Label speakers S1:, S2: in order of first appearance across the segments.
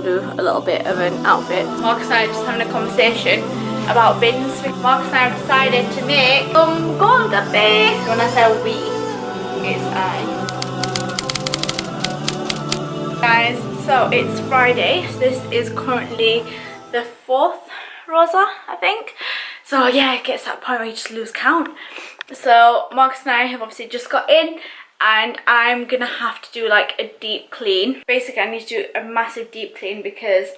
S1: Do a little bit of an outfit. Marcus and I are just having a conversation about bins. Marcus and I have decided to make some Gol Gappay. When I say we, it's I. Guys, so it's Friday. So this is currently the 4th Rosa, I think. So yeah, it gets to that point where you just lose count. So Marcus and I have obviously just got in, and I'm gonna have to do like a deep clean. Basically, I need to do a massive deep clean because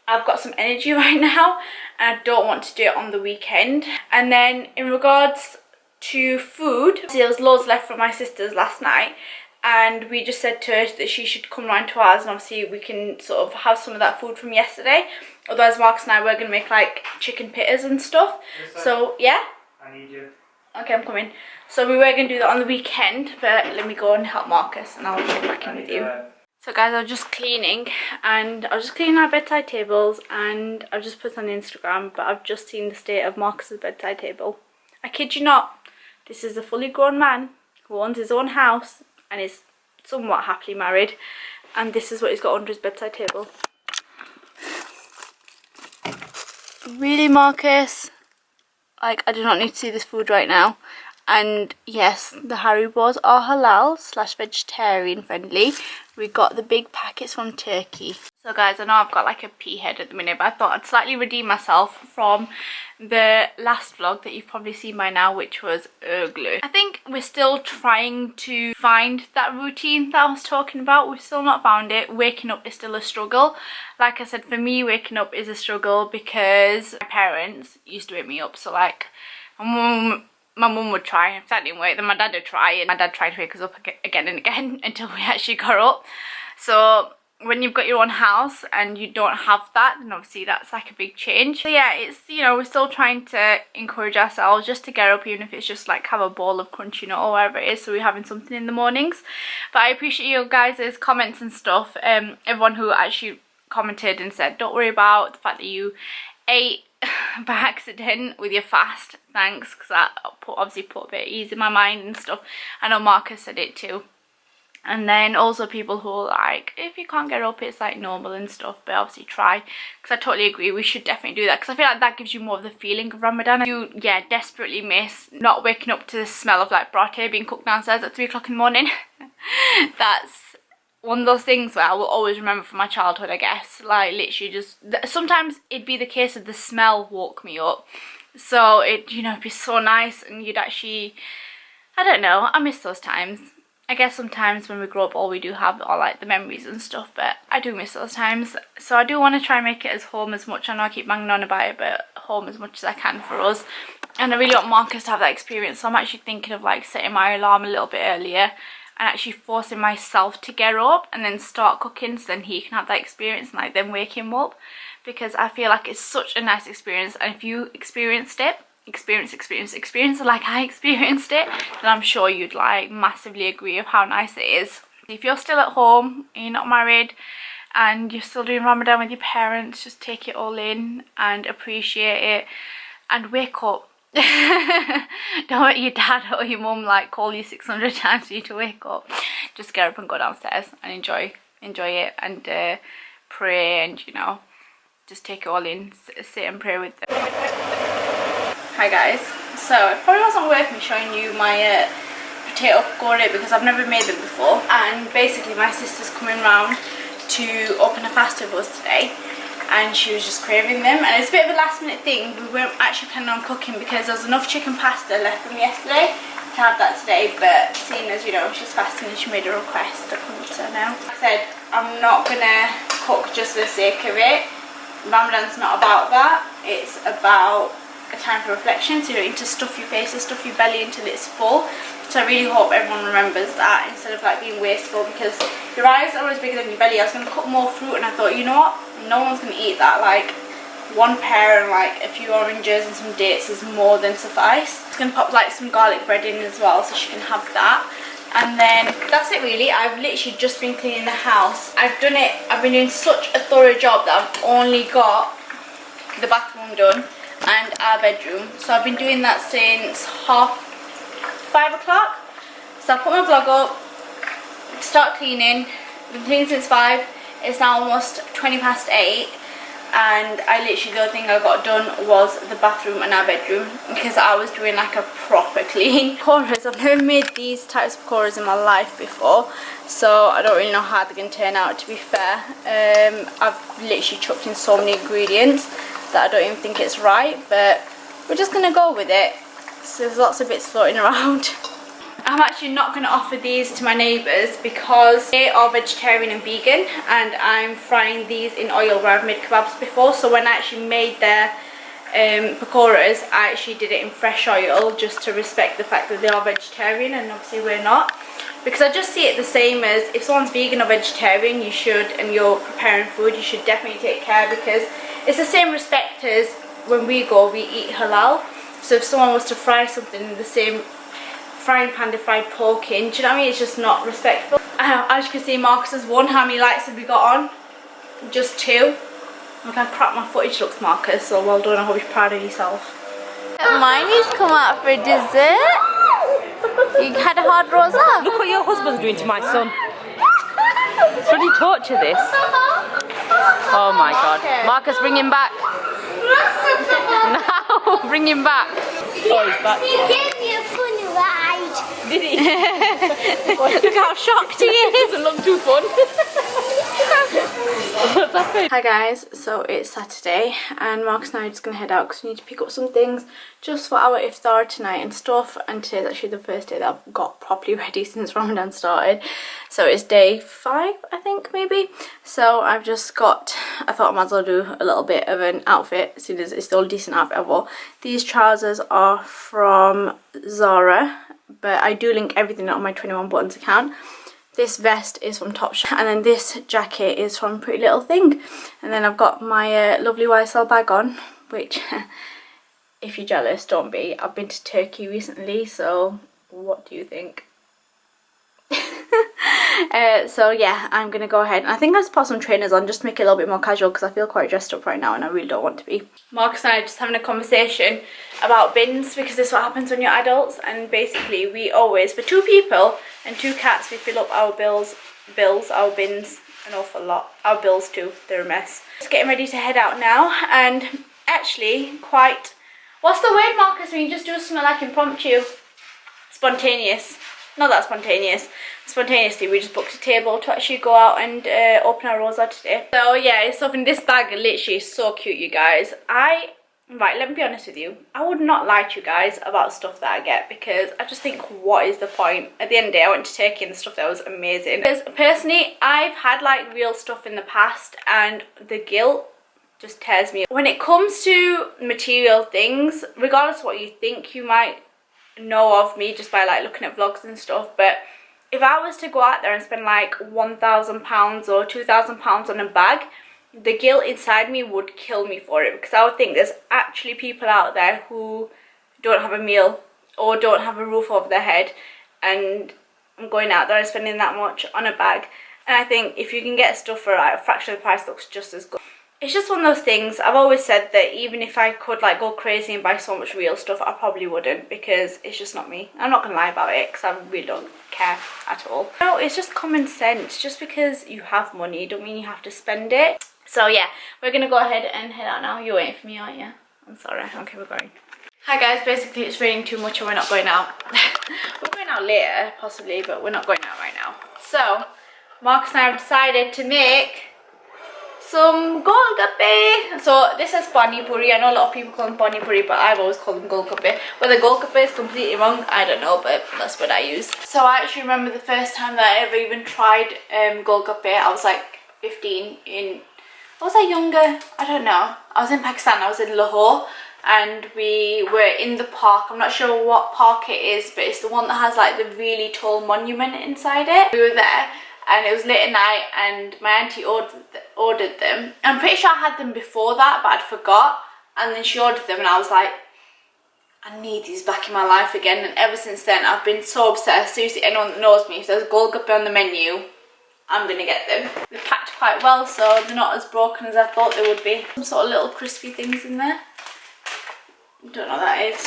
S1: I've got some energy right now and I don't want to do it on the weekend. And then in regards to food, see, there was loads left from my sister's last night, and we just said to her that she should come round to ours, and obviously we can sort of have some of that food from yesterday. Otherwise, Marcus and I were gonna make like chicken pittas and stuff. Yes, so yeah,
S2: I need you.
S1: Okay, I'm coming. So we were going to do that on the weekend, but let me go and help Marcus and I'll check back in with you. So guys, I was just cleaning, and I was just cleaning our bedside tables, and I've just put it on Instagram, but I've just seen the state of Marcus's bedside table. I kid you not, this is a fully grown man who owns his own house and is somewhat happily married, and this is what he's got under his bedside table. Really, Marcus? Like, I do not need to see this food right now. And yes, the Haribos are halal / vegetarian friendly. We got the big packets from Turkey. So guys, I know I've got like a pea head at the minute, but I thought I'd slightly redeem myself from the last vlog that you've probably seen by now, which was ugly. I think we're still trying to find that routine that I was talking about. We've still not found it. Waking up is still a struggle. Like I said, for me, waking up is a struggle because my parents used to wake me up. So like, my mum would try, if that didn't work, then my dad would try, and my dad tried to wake us up again and again until we actually got up. So when you've got your own house and you don't have that, then obviously that's like a big change. So yeah, it's, you know, we're still trying to encourage ourselves just to get up, even if it's just like have a bowl of crunchy nut or whatever it is, so we're having something in the mornings. But I appreciate you guys' comments and stuff. Everyone who actually commented and said don't worry about the fact that you ate by accident with your fast, thanks, because that obviously put a bit of ease in my mind and stuff. I know Marcus said it too. And then also people who are like, if you can't get up, it's like normal and stuff, but obviously try, because I totally agree, we should definitely do that, because I feel like that gives you more of the feeling of Ramadan. I do, yeah, desperately miss not waking up to the smell of like paratha being cooked downstairs at 3 o'clock in the morning. That's one of those things where I will always remember from my childhood, I guess. Like literally just, sometimes it'd be the case of the smell woke me up. So it, you know, it'd be so nice, and you'd actually, I don't know, I miss those times. I guess sometimes when we grow up all we do have are like the memories and stuff, but I do miss those times. So I do want to try and make it as home as much. I know I keep banging on about it, but home as much as I can for us. And I really want Marcus to have that experience, so I'm actually thinking of like setting my alarm a little bit earlier and actually forcing myself to get up and then start cooking, so then he can have that experience and like then wake him up, because I feel like it's such a nice experience. And if you experienced it, experience like I experienced it, then I'm sure you'd like massively agree of how nice it is. If you're still at home and you're not married and you're still doing Ramadan with your parents, just take it all in and appreciate it and wake up. Don't let your dad or your mum like call you 600 times for you to wake up. Just get up and go downstairs and enjoy it, and pray, and you know, just take it all in, sit and pray with them. Hi guys, so it probably wasn't worth me showing you my potato pakora because I've never made them before, and basically my sister's coming round to open a fast with us today, and she was just craving them, and it's a bit of a last minute thing. We weren't actually planning on cooking because there was enough chicken pasta left from yesterday to have that today, but seeing as, you know, she's fasting and she made a request, I couldn't say no. Like I said, I'm not gonna cook just for the sake of it. Ramadan's not about that, it's about a time for reflection, so you don't need to stuff your face or stuff your belly until it's full. So I really hope everyone remembers that, instead of like being wasteful, because your eyes are always bigger than your belly. I was going to cut more fruit, and I thought, you know what, no one's going to eat that. Like one pear and like a few oranges and some dates is more than suffice. It's going to pop like some garlic bread in as well, so she can have that. And then that's it really. I've literally just been cleaning the house. I've been doing such a thorough job that I've only got the bathroom done and our bedroom. So I've been doing that since 5 o'clock. So I put my vlog up, start cleaning, been cleaning since 5, It's now almost 20 past 8 and I literally, the only thing I got done was the bathroom and our bedroom because I was doing like a proper clean. Pakoras, I've never made these types of pakoras in my life before, so I don't really know how they're going to turn out, to be fair. I've literally chucked in so many ingredients that I don't even think it's right, but we're just going to go with it. So there's lots of bits floating around. I'm actually not going to offer these to my neighbours because they are vegetarian and vegan, and I'm frying these in oil where I've made kebabs before. So when I actually made their pakoras, I actually did it in fresh oil just to respect the fact that they are vegetarian and obviously we're not. Because I just see it the same as if someone's vegan or vegetarian, you should, and you're preparing food, you should definitely take care, because it's the same respect as when we go, we eat halal. So if someone was to fry something in the same frying pan they fried pork in, do you know what I mean? It's just not respectful. As you can see, Marcus has won. How many likes have we got on? Just 2. I'm gonna crap my footage looks, Marcus, so well done. I hope you're proud of yourself. Miney's come out for dessert. You had a hard rosa.
S2: Look what your husband's doing to my son. It's bloody torture, this. Oh my god. Marcus, bring him back. No, bring him back. Oh, he's back.
S3: He gave me a funny ride.
S2: Did he? Look how shocked he is. Doesn't look too fun. What's happening?
S1: Hi guys, so it's Saturday and Marcus and I are just going to head out because we need to pick up some things just for our iftar tonight and stuff, and today's actually the first day that I've got properly ready since Ramadan started. So it's day 5, I think, maybe. So I've just got, I thought I might as well do a little bit of an outfit as soon as it's still a decent outfit I've wore. These trousers are from Zara, but I do link everything on my 21 Buttons account. This vest is from Topshop, and then this jacket is from Pretty Little Thing. And then I've got my lovely YSL bag on, which, if you're jealous, don't be. I've been to Turkey recently, so what do you think? So yeah, I'm gonna go ahead and I think I'll just put some trainers on just to make it a little bit more casual because I feel quite dressed up right now and I really don't want to be. Marcus and I are just having a conversation about bins because this is what happens when you're adults, and basically we always, for 2 people and 2 cats, we fill up our our bins an awful lot. Our bills too, they're a mess. Just getting ready to head out now, and actually quite, what's the word, Marcus, when you just do something like impromptu? Spontaneous. Not that spontaneous. Spontaneously, we just booked a table to actually go out and open our rosa today. So yeah, stuff in this bag literally is so cute, you guys. Right, let me be honest with you. I would not lie to you guys about stuff that I get because I just think, what is the point? At the end of the day, I went to Turkey and the stuff there was amazing. Because personally, I've had like real stuff in the past and the guilt just tears me up. When it comes to material things, regardless of what you think you might know of me just by like looking at vlogs and stuff, but if I was to go out there and spend like £1,000 or £2,000 on a bag, the guilt inside me would kill me for it, because I would think there's actually people out there who don't have a meal or don't have a roof over their head, and I'm going out there and spending that much on a bag. And I think if you can get stuff for like a fraction of the price, looks just as good. It's just one of those things. I've always said that even if I could like go crazy and buy so much real stuff, I probably wouldn't, because it's just not me. I'm not gonna lie about it because I really don't care at all. No, it's just common sense. Just because you have money don't mean you have to spend it. So yeah, we're gonna go ahead and head out now. You're waiting for me, aren't you? I'm sorry. Okay, we're going. Hi guys, basically it's raining too much and we're not going out. We're going out later possibly, but we're not going out right now. So Marcus and I have decided to make some Gol Gappay. So this is pani puri. I know a lot of people call them pani puri, but I've always called them Gol Gappay. Whether Gol Gappay is completely wrong, I don't know, but that's what I use. So I actually remember the first time that I ever even tried Gol Gappay. I was like 15 in, was I younger? I don't know. I was in Pakistan, I was in Lahore, and we were in the park. I'm not sure what park it is, but it's the one that has like the really tall monument inside it. We were there, and it was late at night, and my auntie ordered them. I'm pretty sure I had them before that, but I'd forgot. And then she ordered them, and I was like, I need these back in my life again. And ever since then, I've been so obsessed. Seriously, anyone that knows me, if there's Gol Gappay on the menu, I'm gonna get them. They're packed quite well, so they're not as broken as I thought they would be. Some sort of little crispy things in there. Don't know what that is.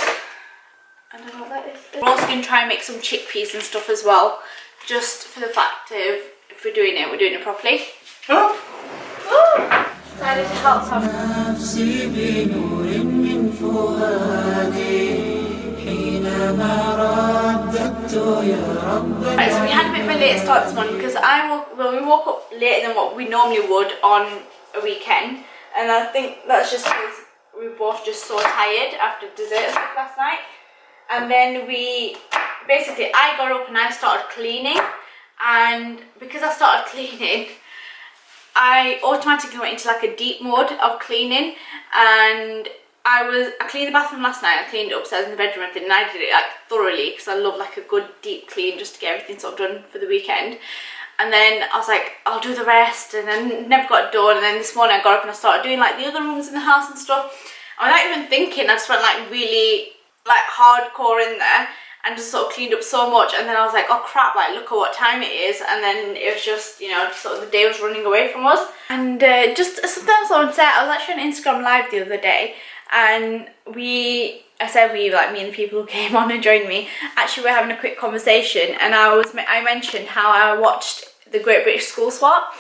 S1: I don't know what that is. We're also gonna try and make some chickpeas and stuff as well, just for the fact of, if we're doing it properly. Huh? Decided to help her.
S4: نفسي بنور من فؤادي حينما رددت يا رب.
S1: Right, so we had a bit of a late start this morning because we woke up later than what we normally would on a weekend, and I think that's just because we were both just so tired after dessert and stuff last night. And then I got up and I started cleaning, and because I started cleaning, I automatically went into like a deep mode of cleaning, and I cleaned the bathroom last night, I cleaned it upstairs in the bedroom and everything, and I did it like thoroughly because I love like a good deep clean just to get everything sort of done for the weekend. And then I was like, I'll do the rest, and then never got it done. And then this morning I got up and I started doing like the other rooms in the house and stuff. I'm not even thinking, I just went like really like hardcore in there and just sort of cleaned up so much. And then I was like, oh crap, like look at what time it is. And then it was just, you know, sort of the day was running away from us. And just something else I want to say, I was actually on Instagram live the other day, and like me and the people who came on and joined me, actually we're having a quick conversation, and I mentioned how I watched the Great British School Swap,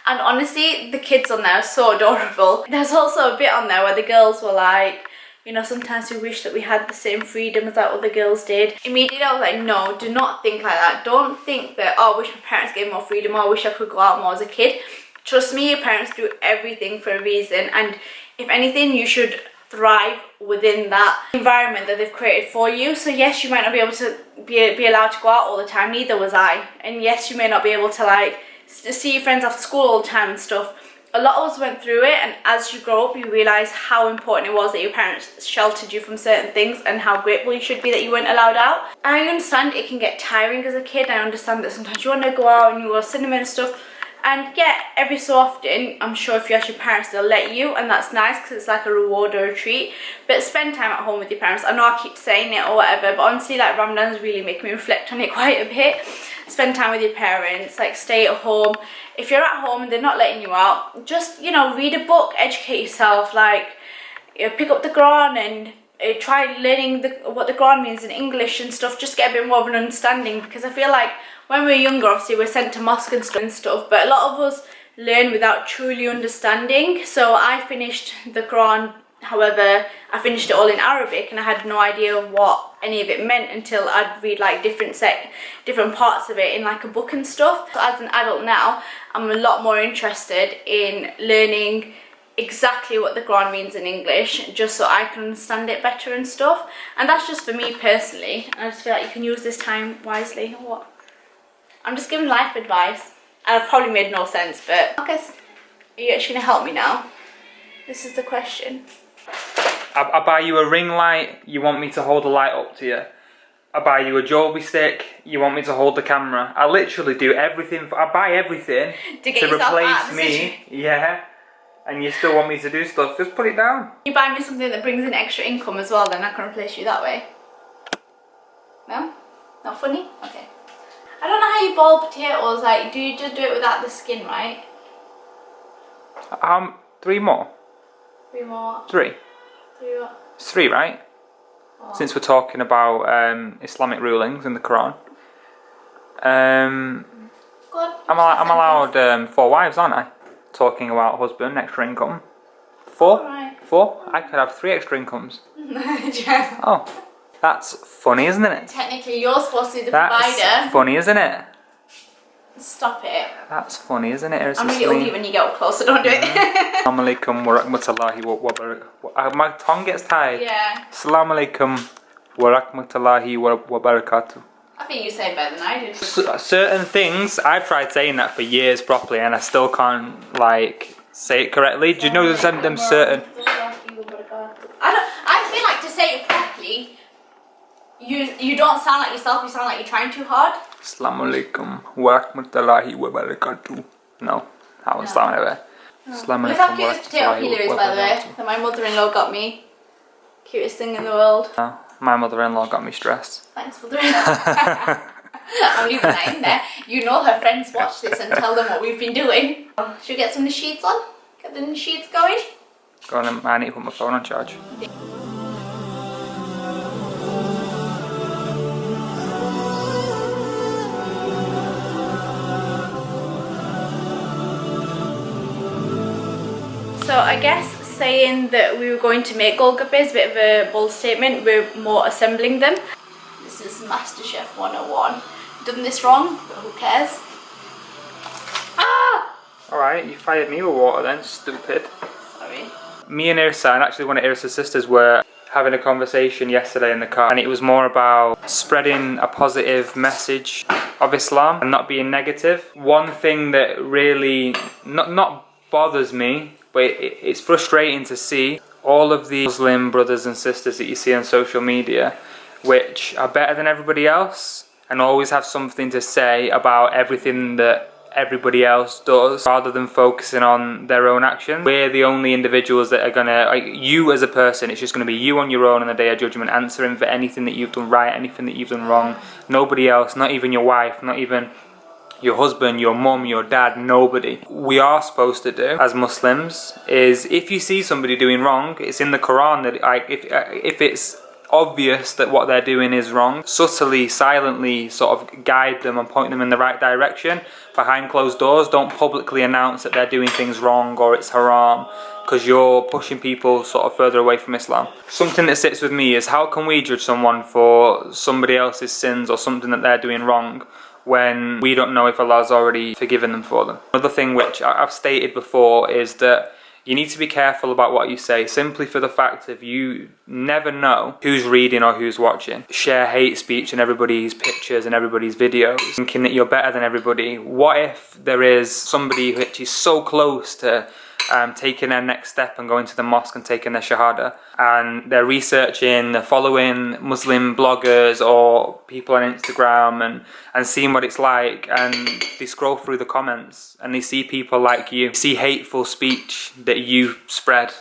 S1: and honestly the kids on there are so adorable. There's also a bit on there where the girls were like, you know, sometimes we wish that we had the same freedom as that other girls did. Immediately I was like, no, do not think like that. Don't think that, oh, I wish my parents gave me more freedom, or I wish I could go out more as a kid. Trust me, your parents do everything for a reason, and if anything you should thrive within that environment that they've created for you. So yes, you might not be able to be allowed to go out all the time, neither was I. And yes, you may not be able to like see your friends after school all the time and stuff. A lot of us went through it, and as you grow up you realise how important it was that your parents sheltered you from certain things, and how grateful you should be that you weren't allowed out. I understand it can get tiring as a kid. I understand that sometimes you want to go out and you go to cinema and stuff, and yeah, every so often I'm sure if you ask your parents they'll let you, and that's nice because it's like a reward or a treat. But spend time at home with your parents. I know I keep saying it or whatever, but honestly like Ramadan's really making me reflect on it quite a bit. Spend time with your parents, like stay at home. If you're at home and they're not letting you out, just, you know, read a book, educate yourself, like, you know, pick up the Quran and try learning what the Quran means in English and stuff, just get a bit more of an understanding. Because I feel like when we're younger, obviously we're sent to mosque and stuff, but a lot of us learn without truly understanding. So I finished the Quran, however, I finished it all in Arabic, and I had no idea what any of it meant until I'd read like different parts of it in like a book and stuff. So as an adult now, I'm a lot more interested in learning exactly what the Quran means in English, just so I can understand it better and stuff. And that's just for me personally. I just feel like you can use this time wisely. What? I'm just giving life advice, and I've probably made no sense, but I guess, are you actually gonna help me now? This is the question.
S5: I buy you a ring light, you want me to hold the light up to you. I buy you a Joby stick, you want me to hold the camera. I literally do everything, I buy everything to replace me. Yeah, and you still want me to do stuff, just put it down.
S1: You buy me something that brings in extra income as well, then I can replace you that way. No? Not funny? Okay. I don't know how you boil potatoes, like, do you just do it without the skin, right?
S5: 3 more?
S1: 3 more.
S5: 3?
S1: 3 more.
S5: It's 3, right?
S1: Oh.
S5: Since we're talking about Islamic rulings in the Quran. I'm allowed 4 wives, aren't I? Talking about husband, extra income. 4?
S1: Right.
S5: 4? I could have 3 extra incomes. Oh, that's funny, isn't it?
S1: Technically, you're supposed to be the
S5: That's
S1: provider.
S5: funny, isn't it?
S1: Stop it.
S5: That's funny, isn't it?
S1: I'm really ugly when you get up closer, don't do it.
S5: Assalamu alaikum wa rahmatullahi wa barakatuh. My tongue gets tired.
S1: Yeah.
S5: Assalamu alaikum wa rahmatullahi wa barakatuh.
S1: I think you say it better than I do.
S5: Certain things, I've tried saying that for years properly and I still can't, like, say it correctly. Do you know there's them certain...
S1: I feel like to say it properly, you don't sound like yourself, you sound like you're trying too hard.
S5: Assalamu alaikum wa rahmatullahi wa barakatuh. No, that one's down over. Assalamu
S1: Look how
S5: alaikum
S1: cute
S5: wa
S1: this potato peeler is,
S5: rahmatullahi wa
S1: by the way,
S5: barakatuh.
S1: that my mother-in-law got me. Cutest thing in the world.
S5: No, my mother-in-law got me stressed.
S1: Thanks, mother-in-law. I'm leaving that in there. You know her friends watch this and tell them what we've been doing. Should we get some of the sheets on? Get the sheets going?
S5: Go on, I need to put my phone on charge.
S1: So I guess saying that we were going to make Gol Gappay is a bit of a bold statement. We're more assembling them. This is MasterChef 101. Done this wrong, but who cares? Ah!
S5: Alright, you fired me with water then, stupid.
S1: Sorry.
S5: Me and Irsa, and actually one of Irsa's sisters, were having a conversation yesterday in the car, and it was more about spreading a positive message of Islam and not being negative. One thing that really not bothers me, but it's frustrating to see all of the Muslim brothers and sisters that you see on social media, which are better than everybody else and always have something to say about everything that everybody else does, rather than focusing on their own actions. We're the only individuals that are gonna, like, you as a person, it's just gonna be you on your own on the day of judgment, answering for anything that you've done right, anything that you've done wrong. Nobody else, not even your wife, not even your husband, your mum, your dad, nobody. We are supposed to do as Muslims is, if you see somebody doing wrong, it's in the Quran that, like, if it's obvious that what they're doing is wrong, subtly, silently sort of guide them and point them in the right direction behind closed doors. Don't publicly announce that they're doing things wrong or it's haram, because you're pushing people sort of further away from Islam. Something that sits with me is, how can we judge someone for somebody else's sins or something that they're doing wrong when we don't know if Allah's already forgiven them for them? Another thing which I've stated before is that you need to be careful about what you say, simply for the fact that you never know who's reading or who's watching. Share hate speech in everybody's pictures and everybody's videos, thinking that you're better than everybody. What if there is somebody which is so close to taking their next step and going to the mosque and taking their shahada, and they're researching, they're following Muslim bloggers or people on Instagram and seeing what it's like, and they scroll through the comments and they see people like you, see hateful speech that you spread,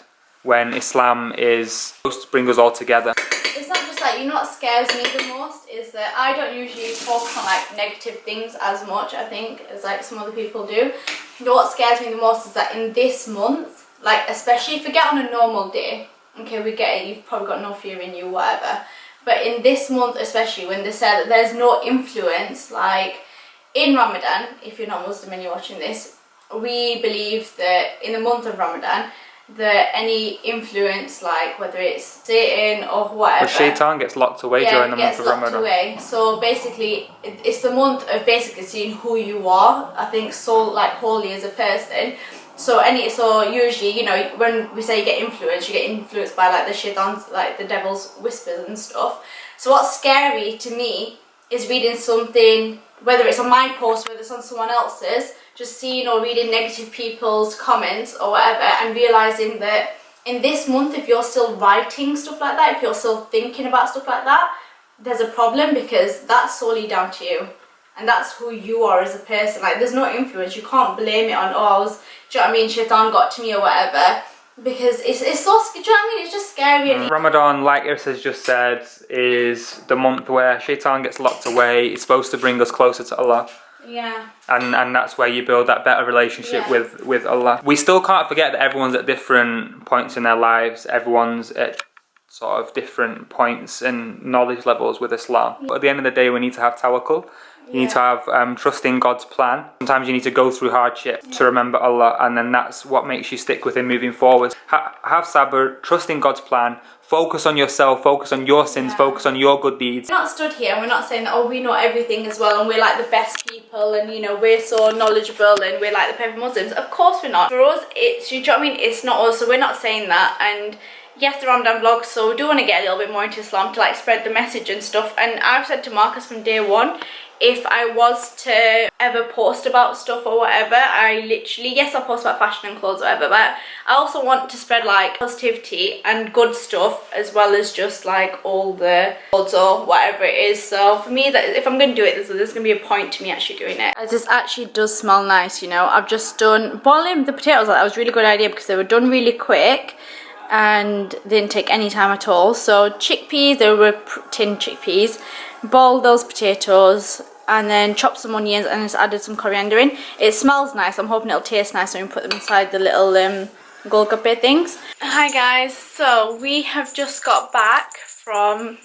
S5: when Islam is supposed to bring us all together.
S1: It's not just like, you know what scares me the most is that I don't usually focus on like negative things as much, I think, as like some other people do. You know what scares me the most is that in this month, like especially if we get on a normal day, okay, we get it, you've probably got no fear in you, whatever, but in this month especially, when they said that there's no influence, like in Ramadan, if you're not Muslim and you're watching this, we believe that in the month of Ramadan, that any influence, like whether it's Satan or whatever,
S5: the shaitan gets locked away during the month of Ramadan.
S1: Away. So basically, it's the month of basically seeing who you are, I think, so like holy as a person. So usually, you know, when we say you get influenced by like the shaitans, like the devil's whispers and stuff. So what's scary to me is reading something, whether it's on my post, whether it's on someone else's, just seeing or reading negative people's comments or whatever, and realising that in this month, if you're still writing stuff like that, if you're still thinking about stuff like that, there's a problem, because that's solely down to you. And that's who you are as a person. Like, there's no influence. You can't blame it on, do you know what I mean, shaitan got to me or whatever. Because it's so, do you know what I mean? It's just scary.
S5: Ramadan, like Irsa's just said, is the month where shaitan gets locked away. It's supposed to bring us closer to Allah.
S1: Yeah.
S5: And that's where you build that better relationship with Allah. We still can't forget that everyone's at different points in their lives. Everyone's at sort of different points and knowledge levels with Islam. But at the end of the day, we need to have tawakkul. You need to have trust in God's plan. Sometimes you need to go through hardship to remember Allah, and then that's what makes you stick with Him moving forward. Have sabr, trust in God's plan, focus on yourself, focus on your sins, focus on your good deeds.
S1: We're not stood here and we're not saying that, oh, we know everything as well and we're like the best people and, you know, we're so knowledgeable and we're like the perfect Muslims. Of course we're not. For us, it's, you know what I mean, it's not us, so we're not saying that. And yes, the Ramadan vlogs, so we do want to get a little bit more into Islam to like spread the message and stuff. And I've said to Marcus from day one, if I was to ever post about stuff or whatever, I literally, yes, I'll post about fashion and clothes or whatever, but I also want to spread like positivity and good stuff, as well as just like all the clothes or whatever it is. So for me, that if I'm going to do it, there's going to be a point to me actually doing it. As this actually does smell nice, you know. I've just done boiling the potatoes. That was a really good idea because they were done really quick and didn't take any time at all. So chickpeas, they were tin chickpeas. Boiled those potatoes and then chopped some onions and just added some coriander in. It smells nice. I'm hoping it'll taste nice when we put them inside the little Gol Gappay things. Hi guys, so we have just got back from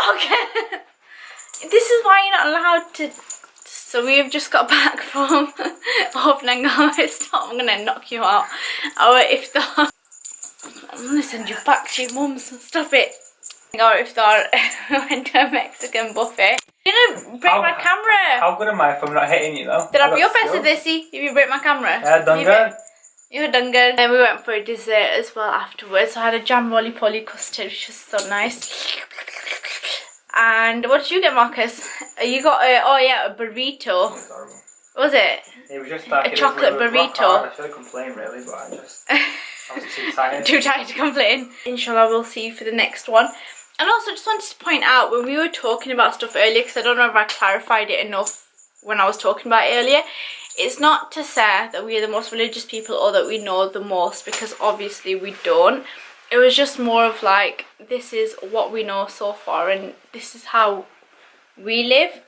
S1: Market. This is why you're not allowed to So we've just got back from opening our stop. I'm gonna knock you out. Our iftar. I'm gonna send you back to your mum's. Stop it. Our iftar went to a Mexican buffet. You're gonna break my camera.
S5: How good am I if I'm not hitting you though?
S1: Did I be your best at this? If you break my camera.
S5: Yeah, done good.
S1: You're done good. And we went for a dessert as well afterwards. So I had a jam roly-poly custard, which was so nice. And what did you get, Marcus? You got a burrito. What was it?
S5: It was just like
S1: a chocolate burrito.
S5: I should have complained really, but I was too tired.
S1: Too tired to complain. Inshallah, we'll see you for the next one. And also, just wanted to point out when we were talking about stuff earlier, because I don't know if I clarified it enough when I was talking about it earlier. It's not to say that we are the most religious people or that we know the most, because obviously we don't. It was just more of like, this is what we know so far and this is how we live,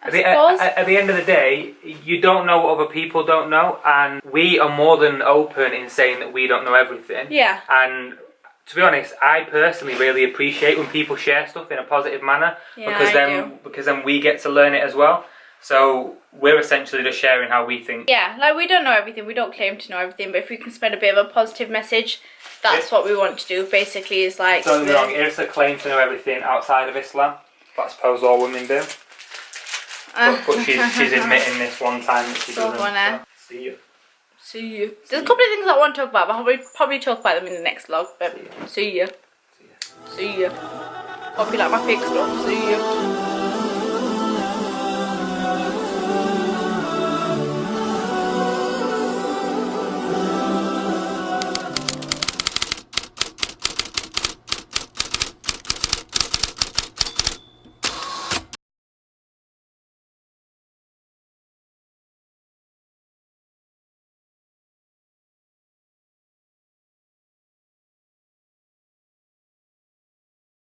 S1: I suppose.
S5: At the end of the day, you don't know what other people don't know, and we are more than open in saying that we don't know everything.
S1: Yeah.
S5: And to be honest, I personally really appreciate when people share stuff in a positive manner,
S1: Yeah,
S5: because then we get to learn it as well. So we're essentially just sharing how we think.
S1: Yeah, like we don't know everything, we don't claim to know everything, but if we can spread a bit of a positive message, that's what we want to do. Basically, is like.
S5: Don't get me wrong, Irsa claims to know everything outside of Islam, but I suppose all women do. But she's admitting this one time that she doesn't. So, see you.
S1: See you. There's a couple of things I want to talk about, but I'll probably talk about them in the next vlog. But see you. See you. Hope you like my fake stuff. See you.